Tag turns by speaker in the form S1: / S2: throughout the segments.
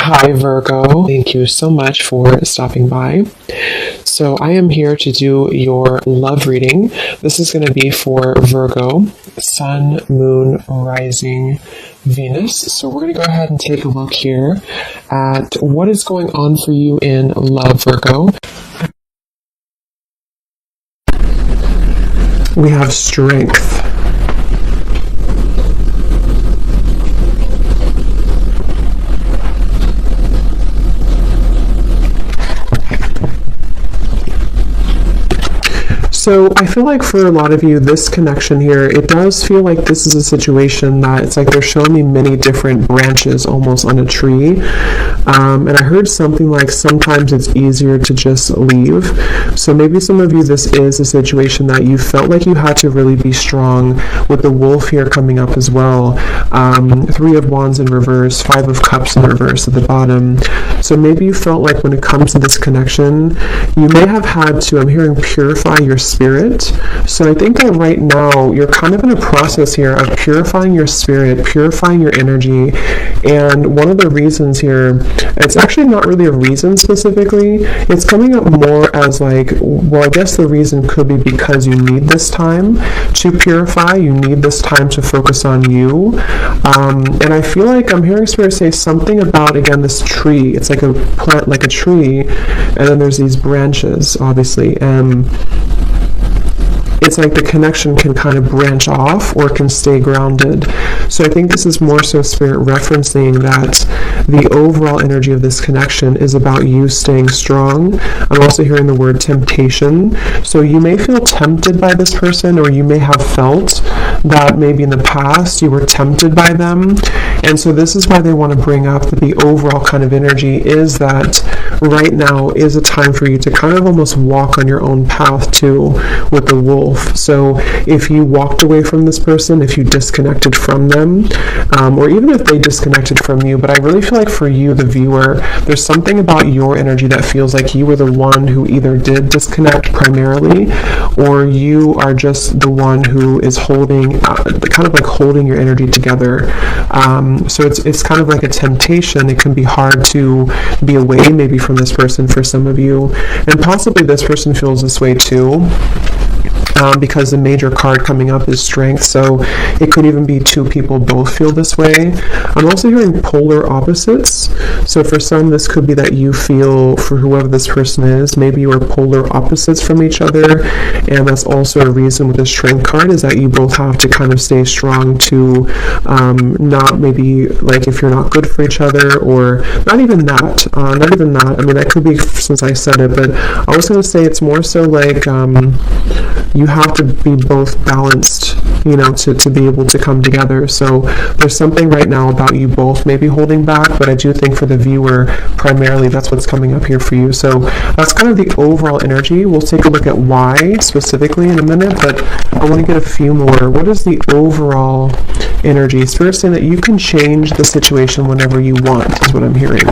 S1: Hi, Virgo. Thank you so much for stopping by. So I am here to do your love reading. This is going to be for Virgo, Sun, Moon, Rising, Venus. So we're going to go ahead and take a look here at what is going on for you in love, Virgo. We have strength. So I feel like for a lot of you, this connection here, it does feel like this is a situation that it's like they're showing me many different branches almost on a tree. And I heard something like sometimes it's easier to just leave. So maybe some of you, this is a situation that you felt like you had to really be strong with the wolf here coming up as well. 3 of Wands in reverse, 5 of Cups in reverse at the bottom. So maybe you felt like when it comes to this connection, you may have had to, I'm hearing, purify your spirit. So I think that right now you're kind of in a process here of purifying your spirit, purifying your energy. And one of the reasons here, it's actually not really a reason specifically. It's coming up more as like, well, I guess the reason could be because you need this time to purify. You need this time to focus on you. And I feel like I'm hearing Spirit say something about, again, this tree. It's like a plant, like a tree. And then there's these branches, obviously. It's like the connection can kind of branch off or can stay grounded. So I think this is more so Spirit referencing that the overall energy of this connection is about you staying strong. I'm also hearing the word temptation. So you may feel tempted by this person, or you may have felt that maybe in the past you were tempted by them. And so this is why they want to bring up that the overall kind of energy is that right now is a time for you to kind of almost walk on your own path too with the wolf. So if you walked away from this person, if you disconnected from them, or even if they disconnected from you, but I really feel like for you, the viewer, there's something about your energy that feels like you were the one who either did disconnect primarily, or you are just the one who is holding, kind of like holding your energy together. So it's kind of like a temptation. It can be hard to be away maybe from this person for some of you, and possibly this person feels this way too. Because the major card coming up is strength, so it could even be 2 people both feel this way. I'm also hearing polar opposites. So for some, this could be that you feel, for whoever this person is, maybe you are polar opposites from each other, and that's also a reason with the strength card is that you both have to kind of stay strong to not maybe like if you're not good for each other, or not even that. I mean, that could be since I said it, but I was going to say it's more so like you have to be both balanced, to be able to come together. So there's something right now about you both maybe holding back, but I do think for the viewer, primarily that's what's coming up here for you. So that's kind of the overall energy. We'll take a look at why specifically in a minute, but I want to get a few more. What is the overall energy? Spirit's saying that you can change the situation whenever you want, is what I'm hearing.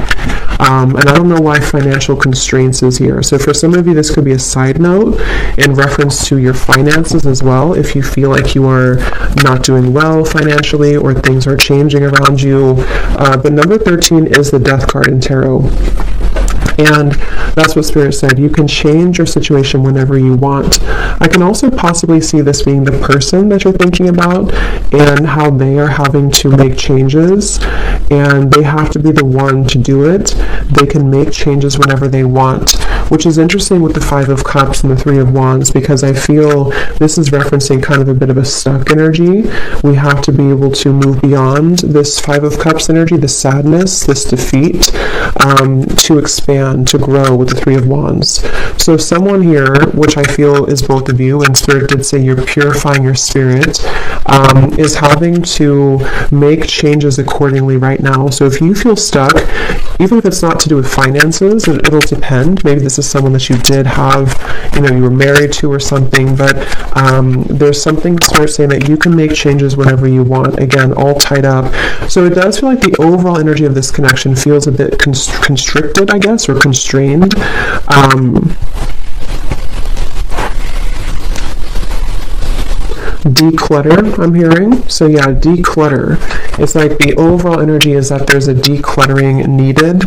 S1: And I don't know why financial constraints is here. So for some of you, this could be a side note in reference to your finances as well. If you feel like you are not doing well financially, or things are changing around you. But number 13 is the Death card in tarot. And that's what Spirit said. You can change your situation whenever you want. I can also possibly see this being the person that you're thinking about and how they are having to make changes, and they have to be the one to do it. They can make changes whenever they want, which is interesting with the 5 of Cups and the 3 of Wands, because I feel this is referencing kind of a bit of a stuck energy. We have to be able to move beyond this 5 of Cups energy, this sadness, this defeat, to expand, to grow with the 3 of Wands. So someone here, which I feel is both of you, and Spirit did say you're purifying your spirit, is having to make changes accordingly right now. So if you feel stuck, even if it's not to do with finances, it'll depend. Maybe this is someone that you did have, you were married to or something, but there's something Spirit saying that you can make changes whenever you want. Again, all tied up. So it does feel like the overall energy of this connection feels a bit constricted, I guess, or constrained. declutter, I'm hearing. So yeah, declutter. It's like the overall energy is that there's a decluttering needed.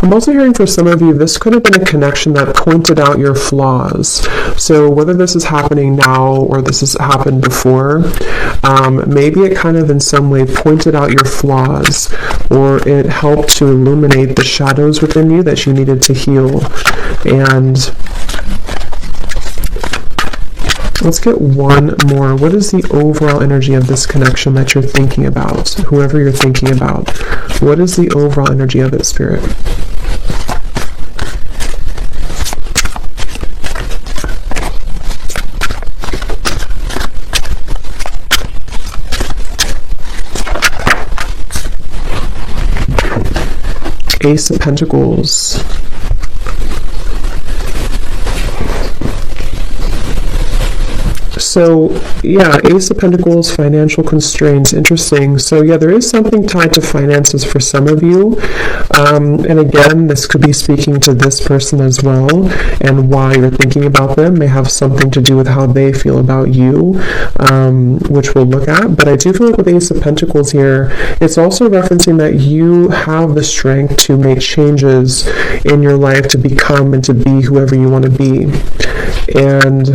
S1: I'm also hearing for some of you, this could have been a connection that pointed out your flaws. So whether this is happening now or this has happened before, maybe it kind of in some way pointed out your flaws, or it helped to illuminate the shadows within you that you needed to heal. And let's get one more. What is the overall energy of this connection that you're thinking about? Whoever you're thinking about, what is the overall energy of it, Spirit? Ace of Pentacles. So, yeah, Ace of Pentacles, financial constraints, interesting. So, yeah, there is something tied to finances for some of you. And again, this could be speaking to this person as well, and why you're thinking about them may have something to do with how they feel about you, which we'll look at. But I do feel like with Ace of Pentacles here, it's also referencing that you have the strength to make changes in your life to become and to be whoever you want to be. And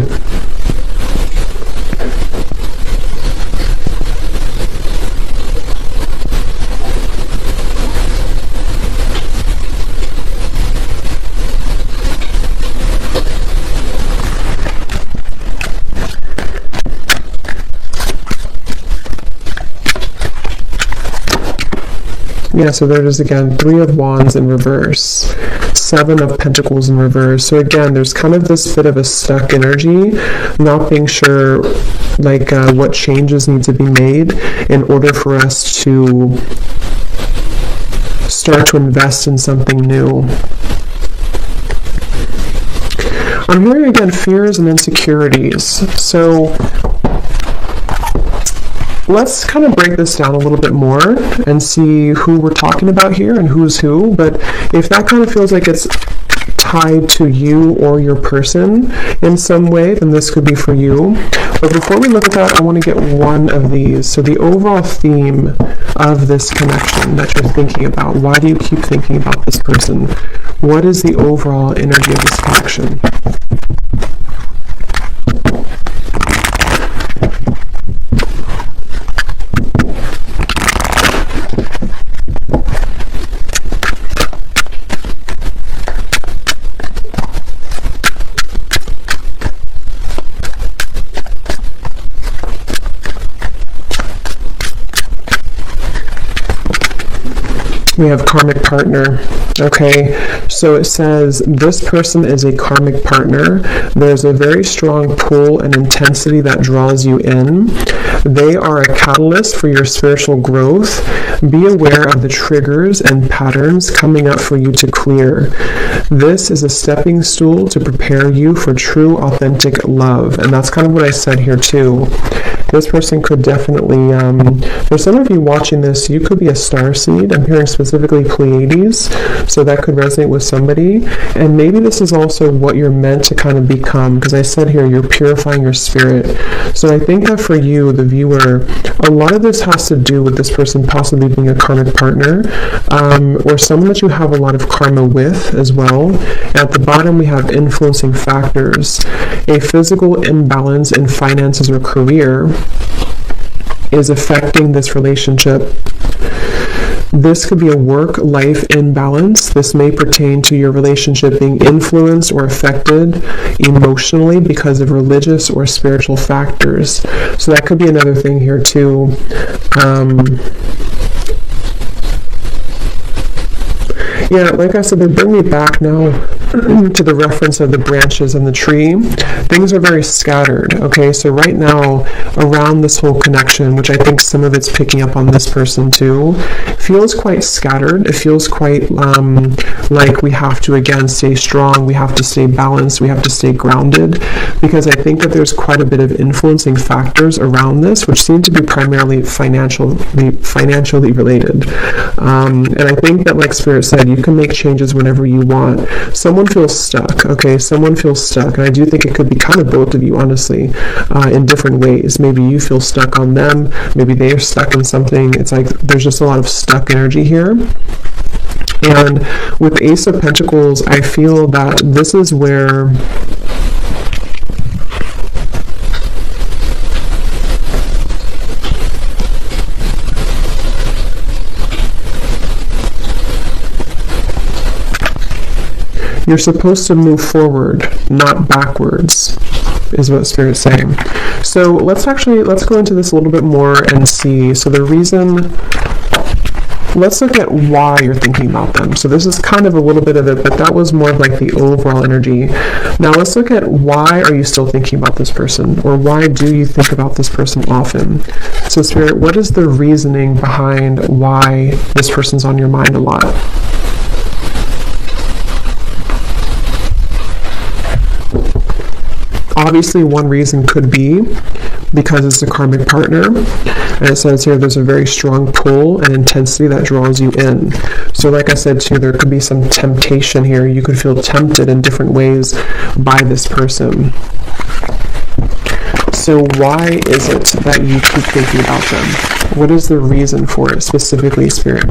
S1: yeah, so there it is again, 3 of Wands in reverse, 7 of Pentacles in reverse. So again, there's kind of this bit of a stuck energy, not being sure like what changes need to be made in order for us to start to invest in something new. I'm hearing again fears and insecurities. So let's kind of break this down a little bit more and see who we're talking about here and who's who. But if that kind of feels like it's tied to you or your person in some way, then this could be for you. But before we look at that, I want to get one of these. So the overall theme of this connection that you're thinking about, why do you keep thinking about this person? What is the overall energy of this connection? We have karmic partner. Okay, so it says this person is a karmic partner. There's a very strong pull and intensity that draws you in. They are a catalyst for your spiritual growth. Be aware of the triggers and patterns coming up for you to clear. This is a stepping stool to prepare you for true, authentic love. And that's kind of what I said here too. This person could definitely, for some of you watching this, you could be a starseed. I'm hearing specifically Pleiades, so that could resonate with somebody. And maybe this is also what you're meant to kind of become, because I said here, you're purifying your spirit. So I think that for you, the viewer, a lot of this has to do with this person possibly being a karmic partner, or someone that you have a lot of karma with as well. At the bottom, we have influencing factors. A physical imbalance in finances or career is affecting this relationship. This could be a work-life imbalance. This may pertain to your relationship being influenced or affected emotionally because of religious or spiritual factors. So that could be another thing here too. Yeah, like I said, they bring me back now to the reference of the branches and the tree, things are very scattered, okay? So right now, around this whole connection, which I think some of it's picking up on this person too, feels quite scattered. It feels quite like we have to, again, stay strong, we have to stay balanced, we have to stay grounded, because I think that there's quite a bit of influencing factors around this, which seem to be primarily financially related. And I think that, like Spirit said, you can make changes whenever you want. Someone feels stuck, okay? Someone feels stuck, and I do think it could be kind of both of you, honestly, in different ways. Maybe you feel stuck on them, maybe they're stuck in something. It's like there's just a lot of stuck energy here. And with the Ace of Pentacles, I feel that this is where you're supposed to move forward, not backwards, is what Spirit's saying. So let's go into this a little bit more and see. So the reason, let's look at why you're thinking about them. So this is kind of a little bit of it, but that was more of like the overall energy. Now let's look at why are you still thinking about this person, or why do you think about this person often? So Spirit, what is the reasoning behind why this person's on your mind a lot? Obviously, one reason could be because it's a karmic partner, and it says here there's a very strong pull and intensity that draws you in. So like I said too, there could be some temptation here. You could feel tempted in different ways by this person. So why is it that you keep thinking about them? What is the reason for it, specifically, Spirit?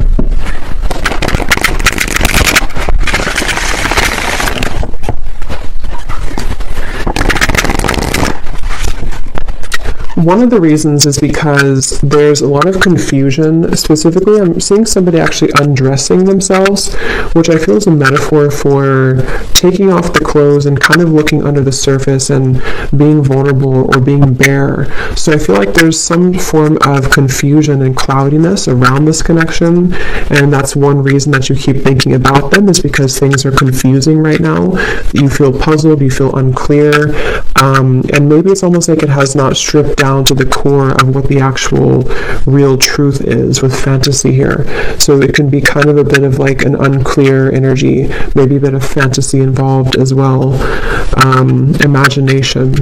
S1: One of the reasons is because there's a lot of confusion. Specifically, I'm seeing somebody actually undressing themselves, which I feel is a metaphor for taking off the clothes and kind of looking under the surface and being vulnerable or being bare. So I feel like there's some form of confusion and cloudiness around this connection, and that's one reason that you keep thinking about them, is because things are confusing right now. You feel puzzled, you feel unclear, and maybe it's almost like it has not stripped down to the core of what the actual real truth is with fantasy here. So it can be kind of a bit of like an unclear energy, maybe a bit of fantasy involved as well, imagination.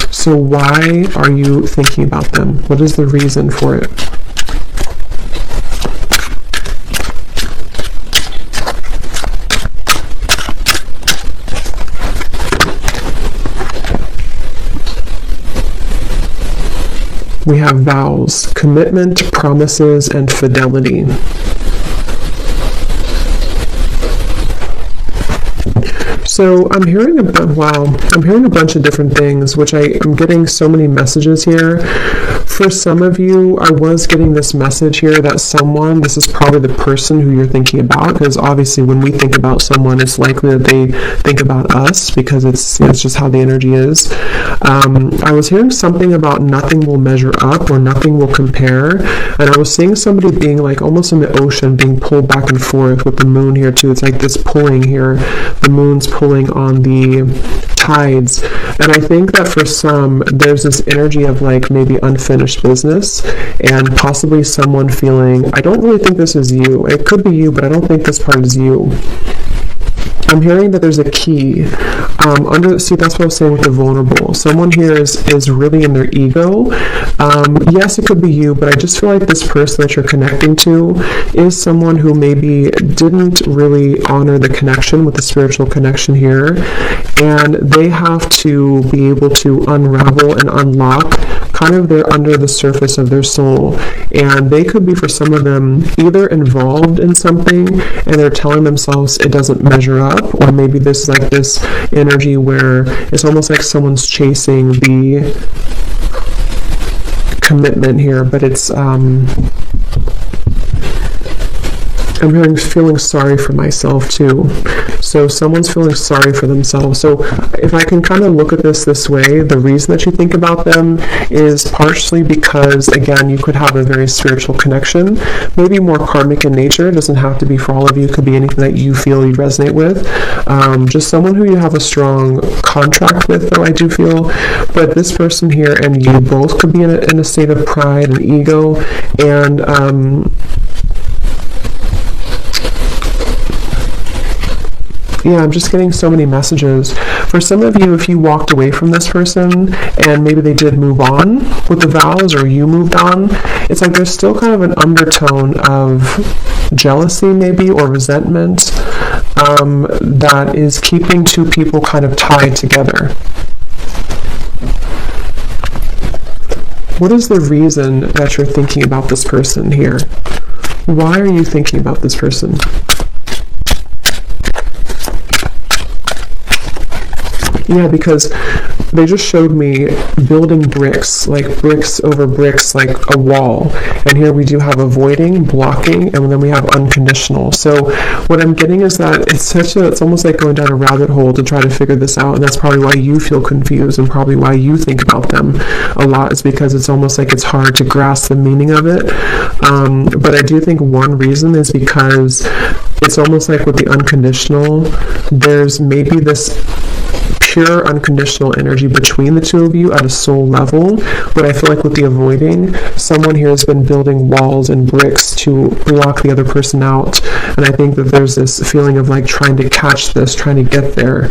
S1: So why are you thinking about them? What is the reason for it? We have vows, commitment, promises, and fidelity. So I'm hearing a bunch of different things, which I'm getting so many messages here. For some of you, I was getting this message here that this is probably the person who you're thinking about, because obviously when we think about someone, it's likely that they think about us, because it's just how the energy is. I was hearing something about nothing will measure up or nothing will compare, and I was seeing somebody being like almost in the ocean, being pulled back and forth with the moon here too. It's like this pulling here. The moon's pulling on the tides, and I think that for some there's this energy of like maybe unfinished business, and possibly someone feeling, I don't really think this is you. It could be you, but I don't think this part is you. I'm hearing that there's a key see, that's what I was saying with the vulnerable. Someone here is really in their ego. Yes, it could be you, but I just feel like this person that you're connecting to is someone who maybe didn't really honor the connection with the spiritual connection here, and they have to be able to unravel and unlock kind of their under the surface of their soul, and they could be, for some of them, either involved in something and they're telling themselves it doesn't measure up, or maybe there's like this energy where it's almost like someone's chasing the commitment here, but it's I'm hearing feeling sorry for myself too. So someone's feeling sorry for themselves. So if I can kind of look at this way, the reason that you think about them is partially because, again, you could have a very spiritual connection, maybe more karmic in nature. It doesn't have to be for all of you. It could be anything that you feel you resonate with. Just someone who you have a strong contract with, though, I do feel. But this person here and you both could be in a state of pride and ego, and yeah, I'm just getting so many messages. For some of you, if you walked away from this person and maybe they did move on with the vows or you moved on, it's like there's still kind of an undertone of jealousy maybe or resentment that is keeping two people kind of tied together. What is the reason that you're thinking about this person here? Why are you thinking about this person? Yeah, because they just showed me building bricks, like bricks over bricks, like a wall. And here we do have avoiding, blocking, and then we have unconditional. So what I'm getting is that it's almost like going down a rabbit hole to try to figure this out. And that's probably why you feel confused and probably why you think about them a lot, is because it's almost like it's hard to grasp the meaning of it. But I do think one reason is because it's almost like with the unconditional, there's maybe this pure unconditional energy between the two of you at a soul level, but I feel like with the avoiding, someone here has been building walls and bricks to block the other person out, and I think that there's this feeling of like trying to catch this, trying to get there,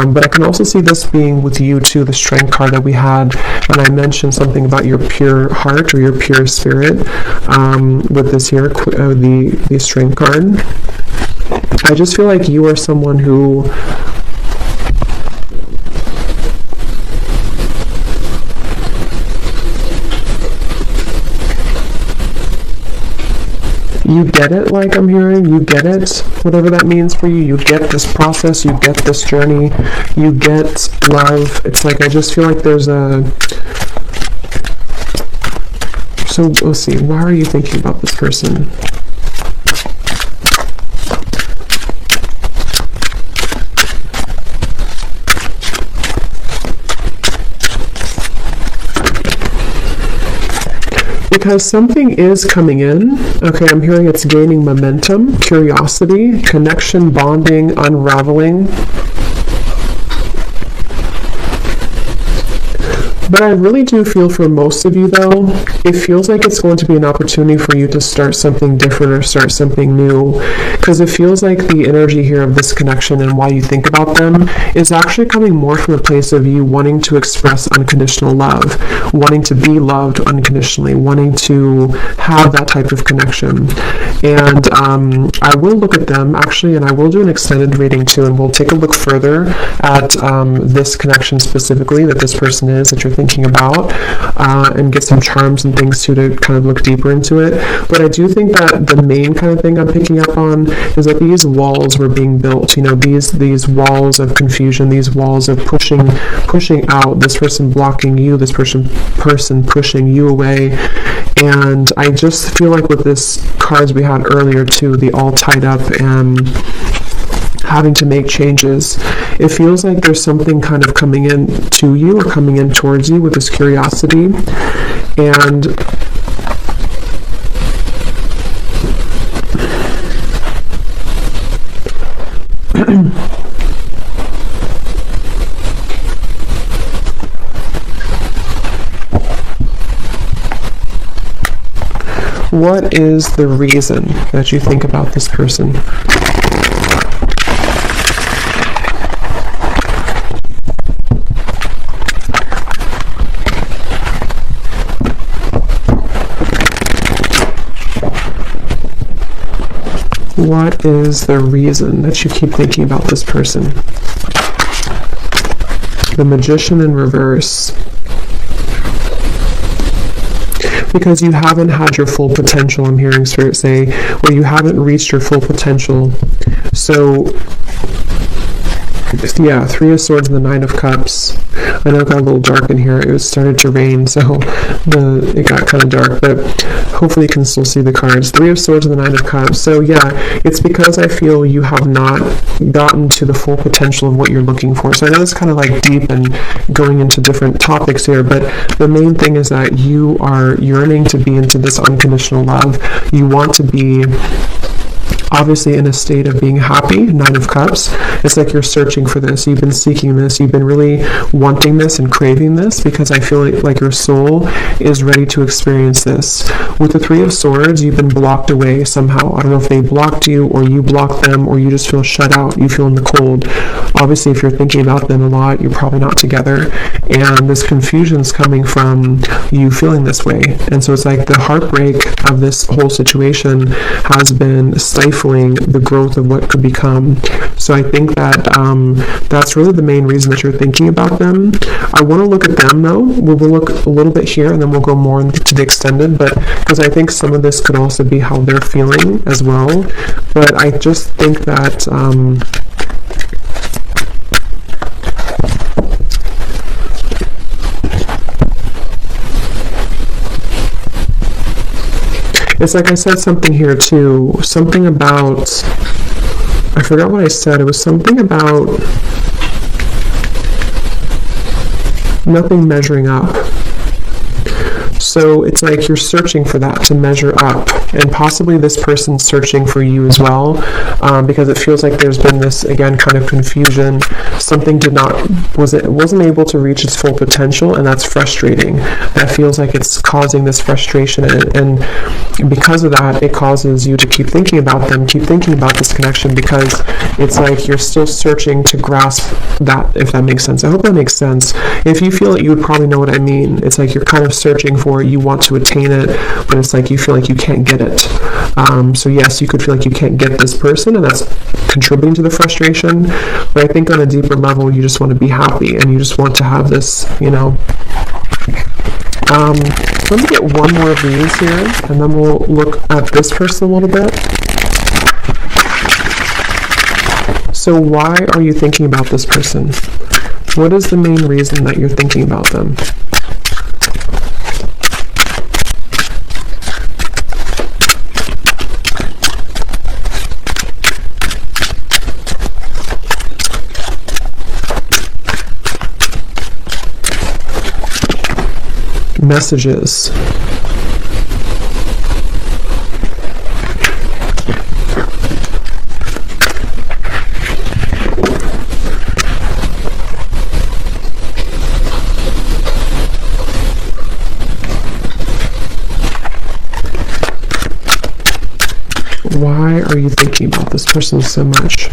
S1: but I can also see this being with you too, the strength card that we had, and I mentioned something about your pure heart or your pure spirit with this here, the strength card. I just feel like you are someone who you get it, like I'm hearing, you get it, whatever that means for you, you get this process, you get this journey, you get love. It's like, I just feel like there's so let's see, why are you thinking about this person? Because something is coming in. Okay, I'm hearing it's gaining momentum, curiosity, connection, bonding, unraveling. But I really do feel for most of you, though, it feels like it's going to be an opportunity for you to start something different or start something new. Because it feels like the energy here of this connection and why you think about them is actually coming more from a place of you wanting to express unconditional love, wanting to be loved unconditionally, wanting to have that type of connection. And I will look at them, actually, and I will do an extended reading, too, and we'll take a look further at this connection specifically that this person is, that you're thinking about, and get some charms and things too to kind of look deeper into it. But I do think that the main kind of thing I'm picking up on is that these walls were being built, you know, these walls of confusion, these walls of pushing out, this person blocking you, this person pushing you away. And I just feel like with this cards we had earlier too, the all tied up and having to make changes, it feels like there's something kind of coming in to you or coming in towards you with this curiosity. And what is the reason that you think about this person? What is the reason that you keep thinking about this person? The Magician in reverse. Because you haven't had your full potential, I'm hearing Spirit say, or you haven't reached your full potential. So, yeah, Three of Swords and the Nine of Cups. I know it got a little dark in here. It started to rain, so it got kind of dark. But hopefully you can still see the cards. Three of Swords and the Nine of Cups. So yeah, it's because I feel you have not gotten to the full potential of what you're looking for. So I know it's kind of like deep and going into different topics here, but the main thing is that you are yearning to be into this unconditional love. You want to be obviously in a state of being happy. Nine of Cups. It's like you're searching for this. You've been seeking this. You've been really wanting this and craving this, because I feel like your soul is ready to experience this. With the Three of Swords, you've been blocked away somehow. I don't know if they blocked you or you blocked them, or you just feel shut out. You feel in the cold. Obviously, if you're thinking about them a lot, you're probably not together. And this confusion is coming from you feeling this way. And so it's like the heartbreak of this whole situation has been stifling the growth of what could become. So I think that that's really the main reason that you're thinking about them. I want to look at them though. We'll look a little bit here and then we'll go more into the extended, but because I think some of this could also be how they're feeling as well. But I just think that it's like I said something here too, something about, I forgot what I said, it was something about nothing measuring up. So it's like you're searching for that to measure up, and possibly this person's searching for you as well, because it feels like there's been this, again, kind of confusion. Something wasn't able to reach its full potential, and that's frustrating. That feels like it's causing this frustration, and because of that, it causes you to keep thinking about them, keep thinking about this connection, because it's like you're still searching to grasp that, if that makes sense. I hope that makes sense. If you feel it, you would probably know what I mean. It's like you're kind of searching for it, you want to attain it, but it's like you feel like you can't get it. So yes, you could feel like you can't get this person, and that's contributing to the frustration. But I think on a deeper level, you just want to be happy, and you just want to have this, let me get one more of these here, and then we'll look at this person a little bit. So why are you thinking about this person? What is the main reason that you're thinking about them? Messages. Why are you thinking about this person so much?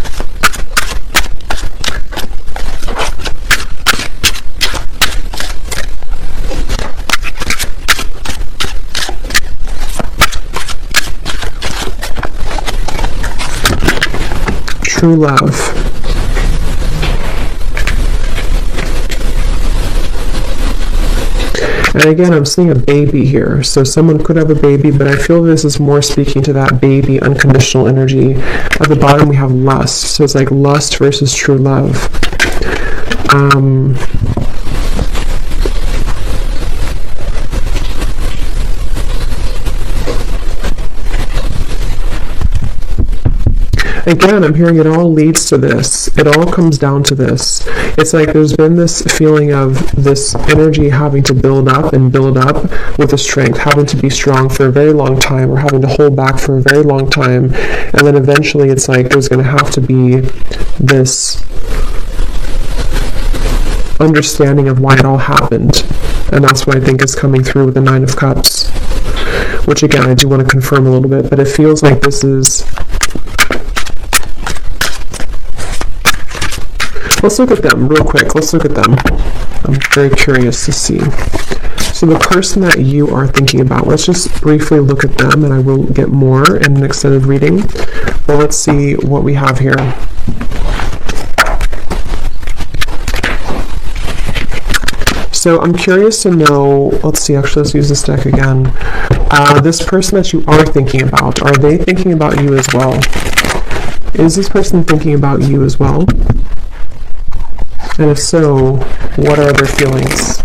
S1: True love. And again, I'm seeing a baby here. So someone could have a baby, but I feel this is more speaking to that baby, unconditional energy. At the bottom, we have lust. So it's like lust versus true love. Again, I'm hearing it all leads to this. It all comes down to this. It's like there's been this feeling of this energy having to build up with the strength, having to be strong for a very long time, or having to hold back for a very long time. And then eventually it's like there's going to have to be this understanding of why it all happened. And that's what I think is coming through with the Nine of Cups. Which again, I do want to confirm a little bit, but it feels like this is... Let's look at them real quick. Let's look at them. I'm very curious to see. So the person that you are thinking about, let's just briefly look at them, and I will get more in an extended reading. But let's see what we have here. So I'm curious to know, let's see, actually let's use this deck again. This person that you are thinking about, are they thinking about you as well? Is this person thinking about you as well? And if so, what are their feelings?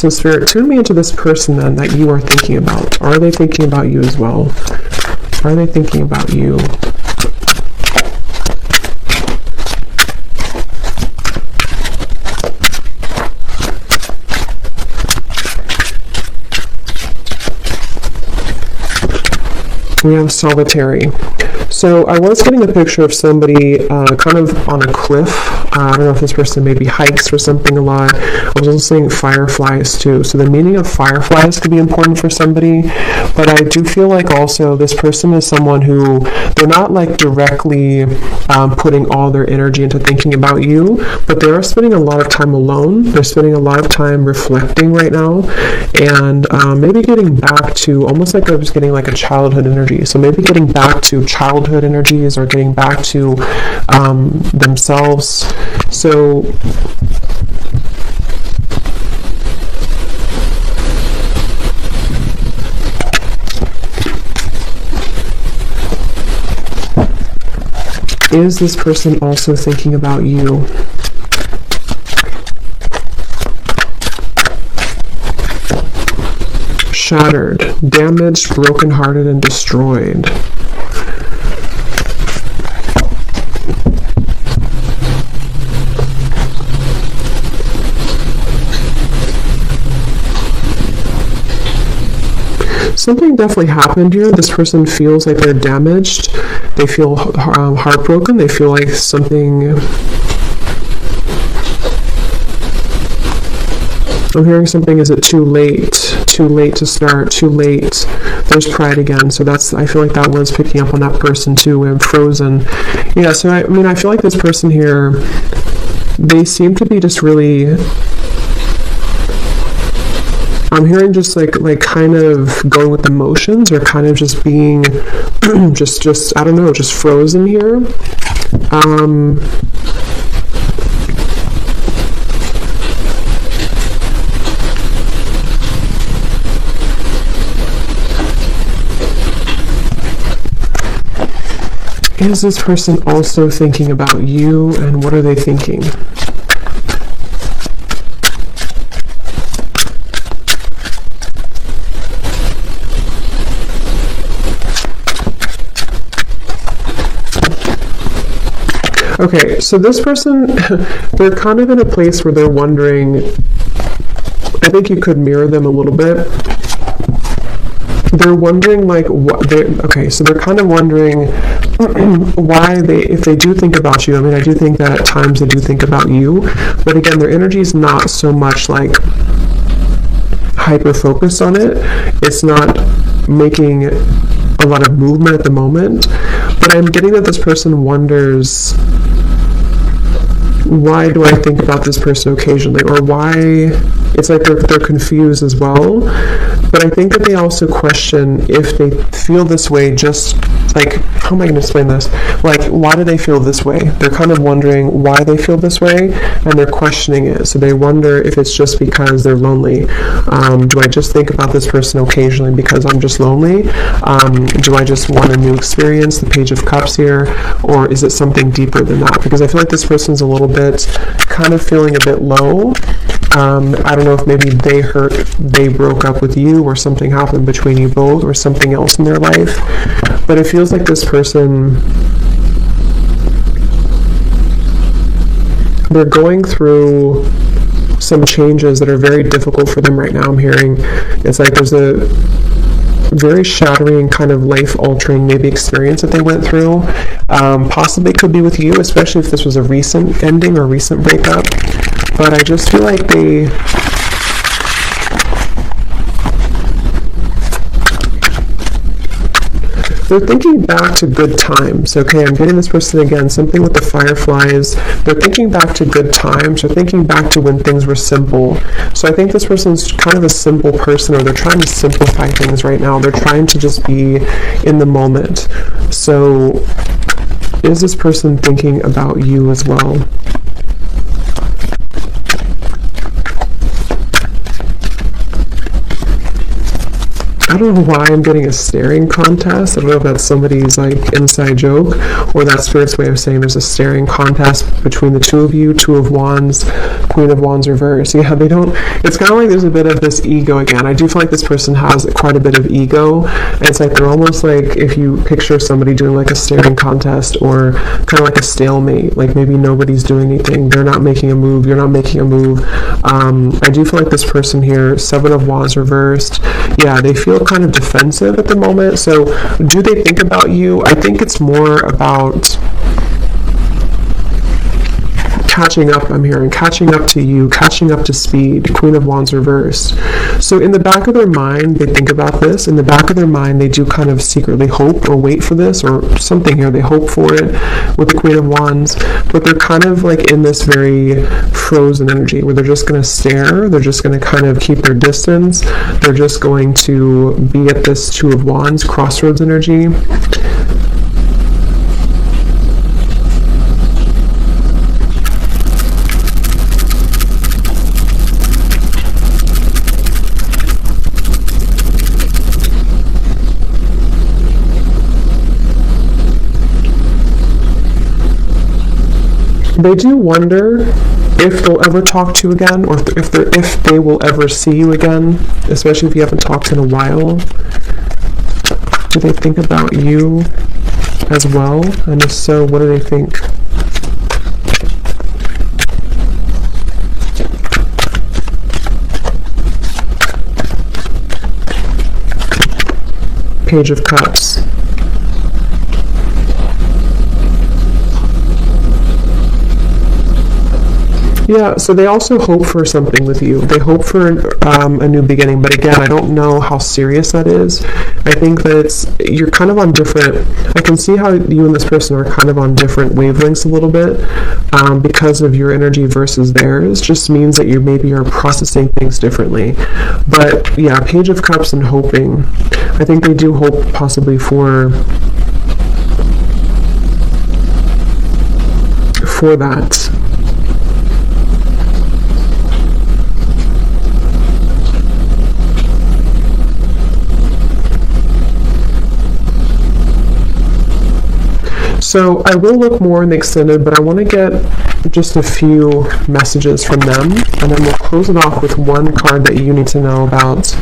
S1: So Spirit, tune me into this person then that you are thinking about. Are they thinking about you as well? Are they thinking about you? We have solitary. So I was getting a picture of somebody kind of on a cliff. I don't know if this person maybe hikes or something a lot. I was also seeing fireflies too. So the meaning of fireflies could be important for somebody, but I do feel like also this person is someone who, they're not like directly putting all their energy into thinking about you, but they are spending a lot of time alone. They're spending a lot of time reflecting right now, and maybe getting back to, almost like I was getting like a childhood energy. So maybe getting back to childhood energies, or getting back to themselves. So is this person also thinking about you? Shattered, damaged, brokenhearted, and destroyed. Something definitely happened here. This person feels like they're damaged. They feel heartbroken. They feel like something... I'm hearing something, is it too late? Too late to start, too late. There's pride again. So that's, I feel like that was picking up on that person too, and frozen. Yeah, so I mean, I feel like this person here, they seem to be just really... I'm hearing just like kind of going with emotions, or kind of just being just I don't know, just frozen here. Is this person also thinking about you, and what are they thinking? Okay, so this person, they're kind of in a place where they're wondering, I think you could mirror them a little bit. They're wondering like what they, okay, so they're kind of wondering why they, if they do think about you, I mean, I do think that at times they do think about you, but again, their energy is not so much like hyper focused on it. It's not making a lot of movement at the moment, but I'm getting that this person wonders, why do I think about this person occasionally, or why, it's like they're confused as well. But I think that they also question if they feel this way, just like, how am I going to explain this? Like, why do they feel this way? They're kind of wondering why they feel this way, and they're questioning it. So they wonder if it's just because they're lonely. Do I just think about this person occasionally because I'm just lonely? Do I just want a new experience, the Page of Cups here? Or is it something deeper than that? Because I feel like this person's a little bit, kind of feeling a bit low. I don't know if maybe they broke up with you, or something happened between you both, or something else in their life. But it feels like this person, they're going through some changes that are very difficult for them right now. I'm hearing it's like there's a very shattering, kind of life-altering maybe experience that they went through. Possibly could be with you, especially if this was a recent ending or recent breakup. But I just feel like they're thinking back to good times. Okay, I'm getting this person again, something with the fireflies. They're thinking back to good times. They're thinking back to when things were simple. So I think this person's kind of a simple person, or they're trying to simplify things right now. They're trying to just be in the moment. So is this person thinking about you as well? I don't know why I'm getting a staring contest. I don't know if that's somebody's like inside joke, or that Spirit's way of saying there's a staring contest between the two of you. Two of Wands, Queen of Wands reverse. Yeah, they don't, it's kind of like there's a bit of this ego again. I do feel like this person has quite a bit of ego, and it's like they're almost like, if you picture somebody doing like a staring contest, or kind of like a stalemate, like maybe nobody's doing anything, they're not making a move, you're not making a move. I do feel like this person here, Seven of Wands reversed, yeah, they feel kind of defensive at the moment. So do they think about you? I think it's more about catching up. I'm hearing catching up to you, catching up to speed. Queen of Wands reversed. So in the back of their mind, they think about this. In the back of their mind, they do kind of secretly hope or wait for this or something here. They hope for it with the Queen of Wands, but they're kind of like in this very frozen energy where they're just going to stare. They're just going to kind of keep their distance. They're just going to be at this Two of Wands crossroads energy. They do wonder if they'll ever talk to you again, or if they will ever see you again, especially if you haven't talked in a while. Do they think about you as well? And if so, what do they think? Page of Cups. Yeah, so they also hope for something with you. They hope for a new beginning, but again, I don't know how serious that is. I think that you're kind of on different, I can see how you and this person are kind of on different wavelengths a little bit, because of your energy versus theirs. Just means that you maybe are processing things differently. But yeah, Page of Cups and hoping. I think they do hope possibly for that. So I will look more in the extended, but I want to get just a few messages from them, and then we'll close it off with one card that you need to know about,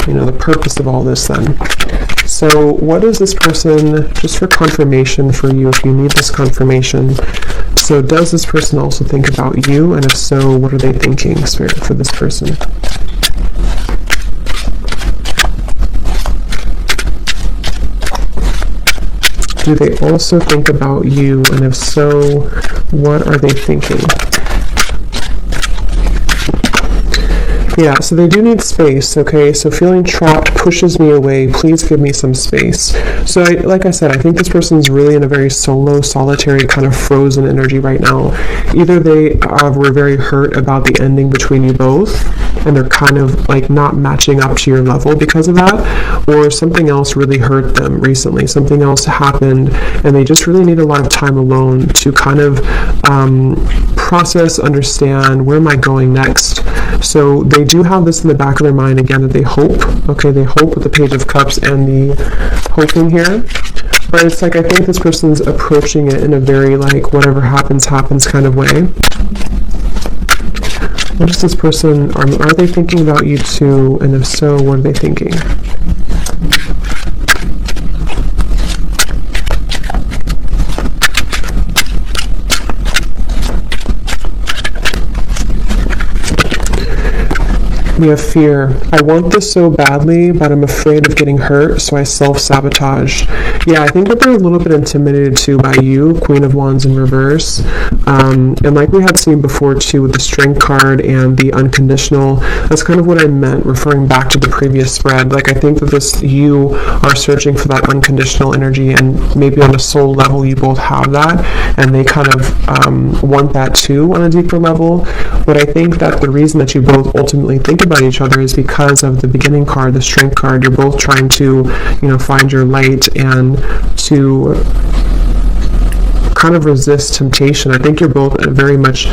S1: you know, the purpose of all this then. So what is this person, just for confirmation for you, if you need this confirmation, so does this person also think about you, and if so, what are they thinking, Spirit, for this person? Do they also think about you? And if so, what are they thinking? Yeah, so they do need space, okay? So feeling trapped pushes me away. Please give me some space. So like I said, I think this person's really in a very solo, solitary, kind of frozen energy right now. Either they were very hurt about the ending between you both, and they're kind of like not matching up to your level because of that, or something else really hurt them recently. Something else happened, and they just really need a lot of time alone to kind of process, understand, where am I going next? So they do have this in the back of their mind again, that they hope. Okay, they hope with the Page of Cups and the hoping here. But it's like, I think this person's approaching it in a very like, whatever happens, happens kind of way. What is this person, are they thinking about you too? And if so, what are they thinking? We have fear. I want this so badly, but I'm afraid of getting hurt, so I self-sabotage. Yeah, I think that they're a little bit intimidated too by you, Queen of Wands in reverse. And like we had seen before too with the Strength card and the unconditional, that's kind of what I meant, referring back to the previous spread. Like I think that you are searching for that unconditional energy, and maybe on a soul level you both have that, and they kind of want that too on a deeper level. But I think that the reason that you both ultimately think about each other is because of the beginning card, the Strength card. You're both trying to, find your light and to kind of resist temptation. I think you're both very much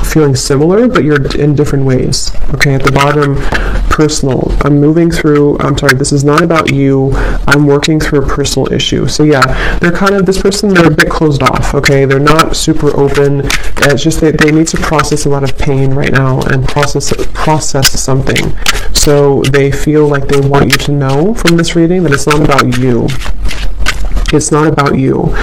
S1: feeling similar, but you're in different ways. Okay, at the bottom, personal. This is not about you. I'm working through a personal issue. So yeah, they're a bit closed off, okay? They're not super open. It's just they need to process a lot of pain right now and process something. So they feel like they want you to know from this reading that it's not about you. It's not about you.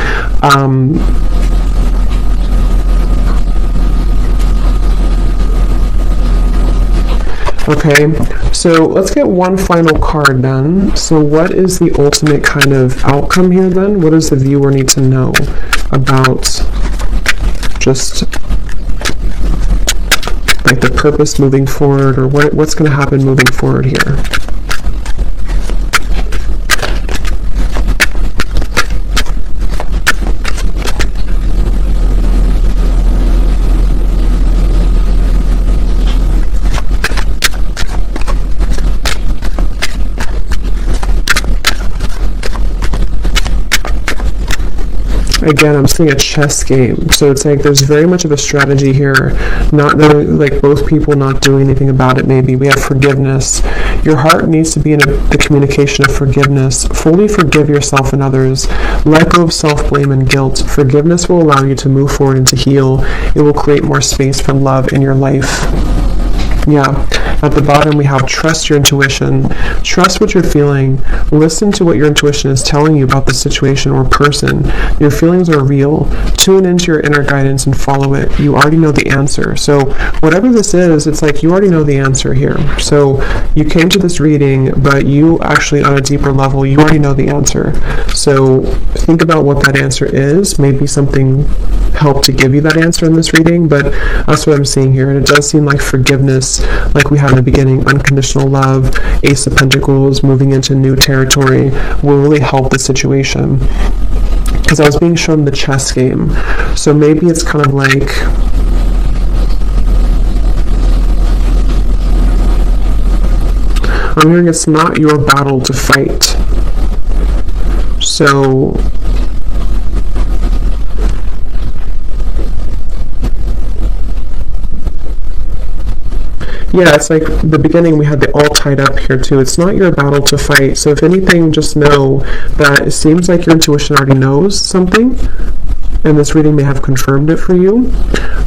S1: Okay, so let's get one final card then. So what is the ultimate kind of outcome here then? What does the viewer need to know about just like the purpose moving forward, or what's going to happen moving forward here? Again, I'm seeing a chess game, so it's like there's very much of a strategy here, like both people not doing anything about it. Maybe we have forgiveness. Your heart needs to be in the communication of forgiveness. Fully forgive yourself and others. Let go of self-blame and guilt. Forgiveness will allow you to move forward and to heal. It will create more space for love in your life. Yeah, at the bottom we have trust your intuition. Trust what you're feeling. Listen to what your intuition is telling you about the situation or person. Your feelings are real. Tune into your inner guidance and follow it. You already know the answer. So whatever this is, it's like you already know the answer here. So you came to this reading, but you actually on a deeper level, you already know the answer. So think about what that answer is. Maybe something helped to give you that answer in this reading, but that's what I'm seeing here. And it does seem like forgiveness, like we had in the beginning, unconditional love, Ace of Pentacles, moving into new territory will really help the situation. Because I was being shown the chess game. So maybe it's kind of like, I'm hearing it's not your battle to fight. So yeah, it's like the beginning we had the all tied up here too. It's not your battle to fight. So if anything, just know that it seems like your intuition already knows something, and this reading may have confirmed it for you.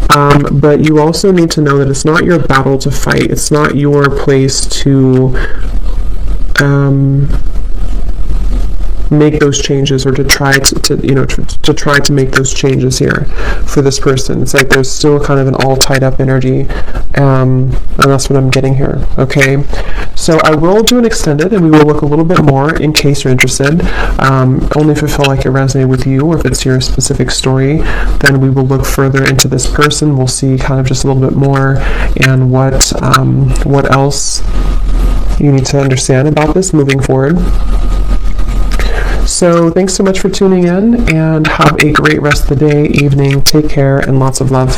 S1: But you also need to know that it's not your battle to fight. It's not your place to make those changes, or to try to try to make those changes here for this person. It's like there's still kind of an all tied up energy, and that's what I'm getting here. Okay, so I will do an extended, and we will look a little bit more in case you're interested. Only if it felt like it resonated with you, or if it's your specific story, then we will look further into this person. We'll see kind of just a little bit more, and what else you need to understand about this moving forward. So thanks so much for tuning in, and have a great rest of the day, evening. Take care, and lots of love.